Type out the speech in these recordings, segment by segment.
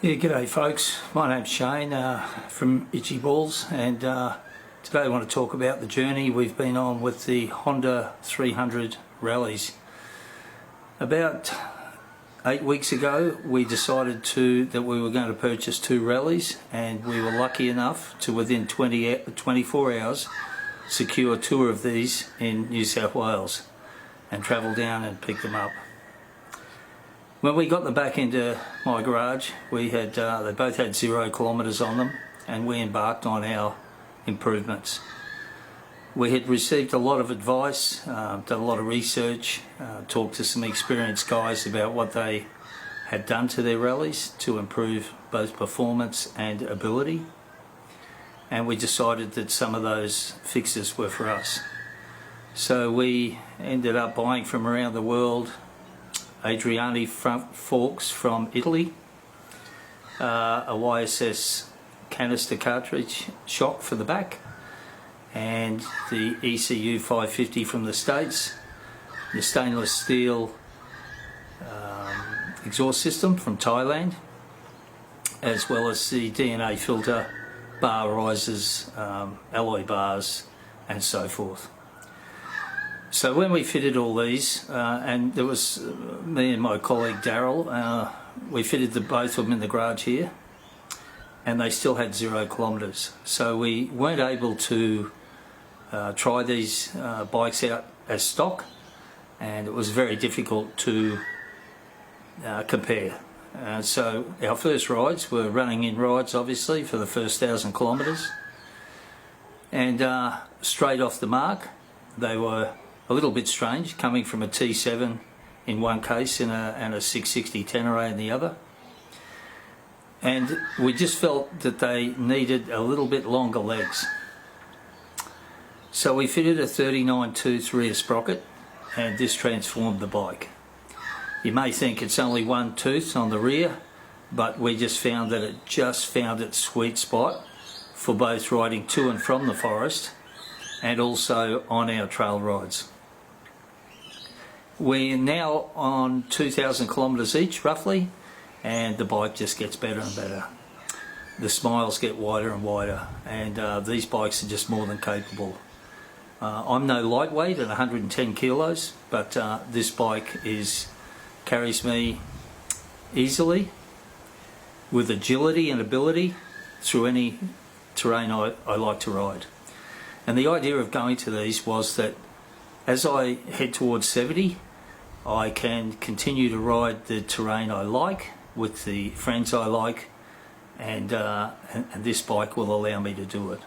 Yeah, g'day folks. My name's Shane from Itchy Balls, and today I want to talk about the journey we've been on with the Honda 300 rallies. About 8 weeks ago we decided that we were going to purchase 2 rallies, and we were lucky enough to within 24 hours secure 2 of these in New South Wales and travel down and pick them up. When we got them back into my garage, they both had 0 kilometres on them, and we embarked on our improvements. We had received a lot of advice, done a lot of research, talked to some experienced guys about what they had done to their rallies to improve both performance and ability, and we decided that some of those fixes were for us. So we ended up buying from around the world Adriani front forks from Italy, a YSS canister cartridge shock for the back, and the ECU 550 from the States, the stainless steel exhaust system from Thailand, as well as the DNA filter, bar risers, alloy bars and so forth. So when we fitted all these, and there was me and my colleague Daryl, we fitted both of them in the garage here, and they still had 0 kilometres. So we weren't able to try these bikes out as stock, and it was very difficult to compare. So our first rides were running in rides, obviously, for the first 1,000 kilometres, and straight off the mark they were a little bit strange, coming from a T7 in one case and a 660 Tenere in the other. And we just felt that they needed a little bit longer legs. So we fitted a 39 tooth rear sprocket, and this transformed the bike. You may think it's only one tooth on the rear, but we just found that it just found its sweet spot for both riding to and from the forest and also on our trail rides. We're now on 2,000 kilometres each roughly, and the bike just gets better and better. The smiles get wider and wider, and these bikes are just more than capable. I'm no lightweight at 110 kilos, but this bike carries me easily with agility and ability through any terrain I like to ride. And the idea of going to these was that as I head towards 70, I can continue to ride the terrain I like with the friends I like, and this bike will allow me to do it.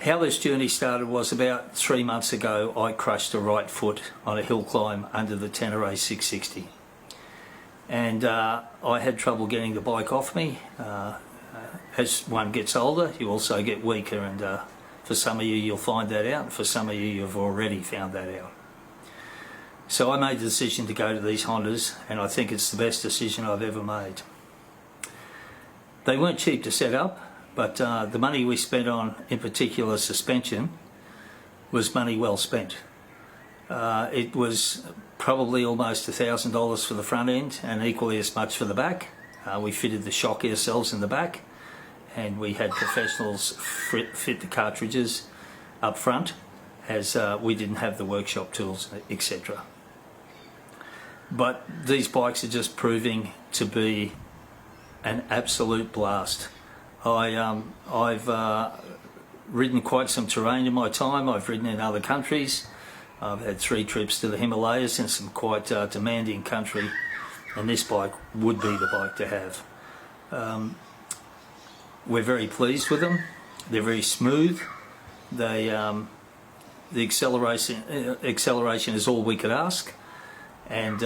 How this journey started was about 3 months ago. I crushed a right foot on a hill climb under the Tenere 660, and I had trouble getting the bike off me. As one gets older, you also get weaker, and for some of you you'll find that out, and for some of you you've already found that out. So I made the decision to go to these Hondas, and I think it's the best decision I've ever made. They weren't cheap to set up, but the money we spent on, in particular suspension, was money well spent. It was probably almost $1,000 for the front end and equally as much for the back. We fitted the shock ourselves in the back, and we had professionals fit the cartridges up front, as we didn't have the workshop tools, etc. But these bikes are just proving to be an absolute blast. I've ridden quite some terrain in my time. I've ridden in other countries. I've had 3 trips to the Himalayas in some quite demanding country, and this bike would be the bike to have. We're very pleased with them. They're very smooth. The acceleration is all we could ask, and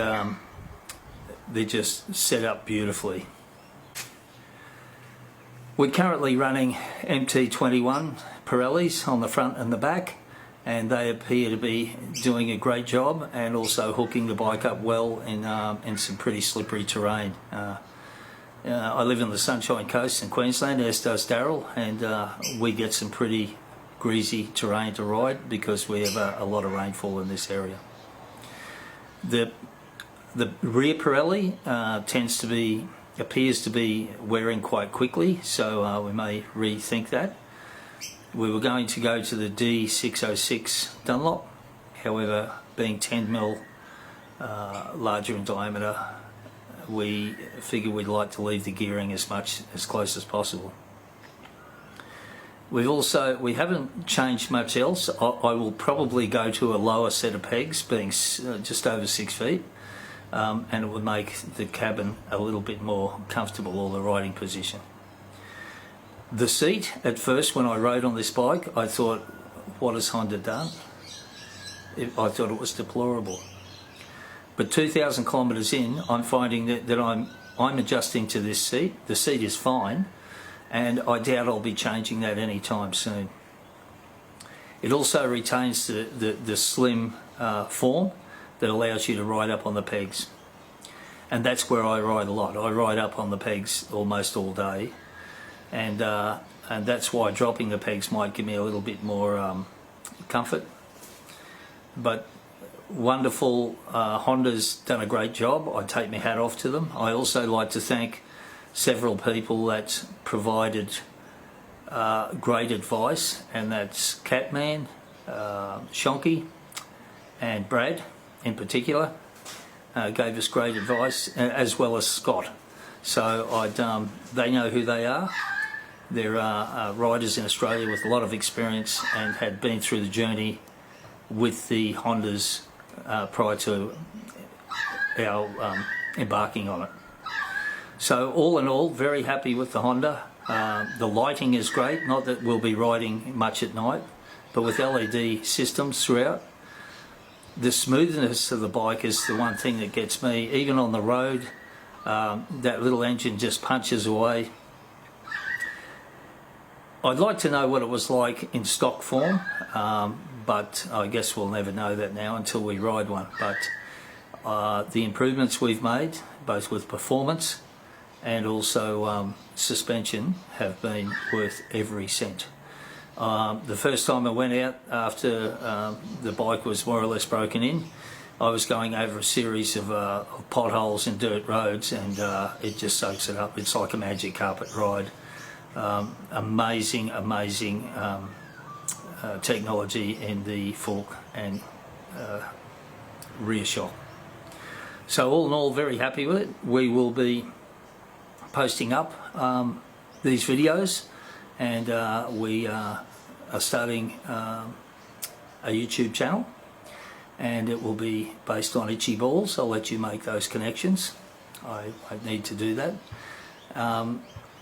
they're just set up beautifully. We're currently running MT21 Pirellis on the front and the back, and they appear to be doing a great job and also hooking the bike up well in some pretty slippery terrain. I live in the Sunshine Coast in Queensland, as does Daryl, and we get some pretty greasy terrain to ride because we have a lot of rainfall in this area. The rear Pirelli tends to be appears to be wearing quite quickly, so we may rethink that. We were going to go to the D606 Dunlop, however, being 10mm larger in diameter, we figured we'd like to leave the gearing as close as possible. We haven't changed much else. I will probably go to a lower set of pegs, being just over 6 feet, and it would make the cabin a little bit more comfortable, or the riding position. The seat, at first when I rode on this bike, I thought, what has Honda done? I thought it was deplorable. But 2,000 kilometres in, I'm finding that I'm adjusting to this seat. The seat is fine, and I doubt I'll be changing that anytime soon. It also retains the slim form that allows you to ride up on the pegs. And that's where I ride a lot. I ride up on the pegs almost all day. And that's why dropping the pegs might give me a little bit more comfort. But wonderful, Honda's done a great job. I take my hat off to them. I also like to thank several people that provided great advice, and that's Catman, Shonky, and Brad in particular gave us great advice, as well as Scott. So they know who they are. They're riders in Australia with a lot of experience and had been through the journey with the Hondas prior to our embarking on it. So all in all, very happy with the Honda. The lighting is great, not that we'll be riding much at night, but with LED systems throughout. The smoothness of the bike is the one thing that gets me. Even on the road, that little engine just punches away. I'd like to know what it was like in stock form, but I guess we'll never know that now until we ride one. But the improvements we've made, both with performance and also suspension, have been worth every cent. The first time I went out after the bike was more or less broken in, I was going over a series of potholes and dirt roads, and it just soaks it up. It's like a magic carpet ride. Amazing technology in the fork and rear shock. So all in all, very happy with it. We will be posting up these videos, and we are starting a YouTube channel, and it will be based on itchy balls. I'll let you make those connections. I need to do that.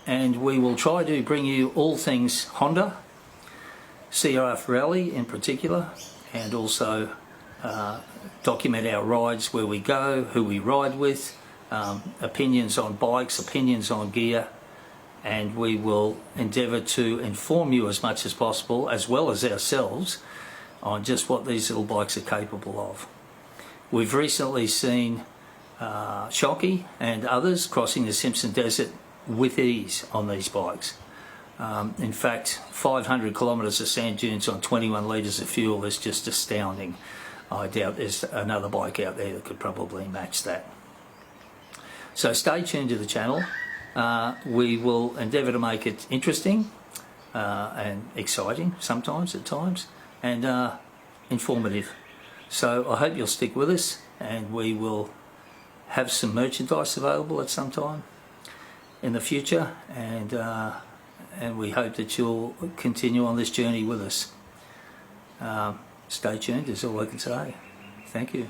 And we will try to bring you all things Honda, CRF Rally in particular, and also document our rides, where we go, who we ride with, opinions on bikes, opinions on gear, and we will endeavour to inform you as much as possible, as well as ourselves, on just what these little bikes are capable of. We've recently seen Shonky and others crossing the Simpson Desert with ease on these bikes. In fact, 500 kilometres of sand dunes on 21 litres of fuel is just astounding. I doubt there's another bike out there that could probably match that. So stay tuned to the channel. We will endeavour to make it interesting and exciting sometimes at times, and informative. So I hope you'll stick with us, and we will have some merchandise available at some time in the future, and we hope that you'll continue on this journey with us. Stay tuned is all I can say. Thank you.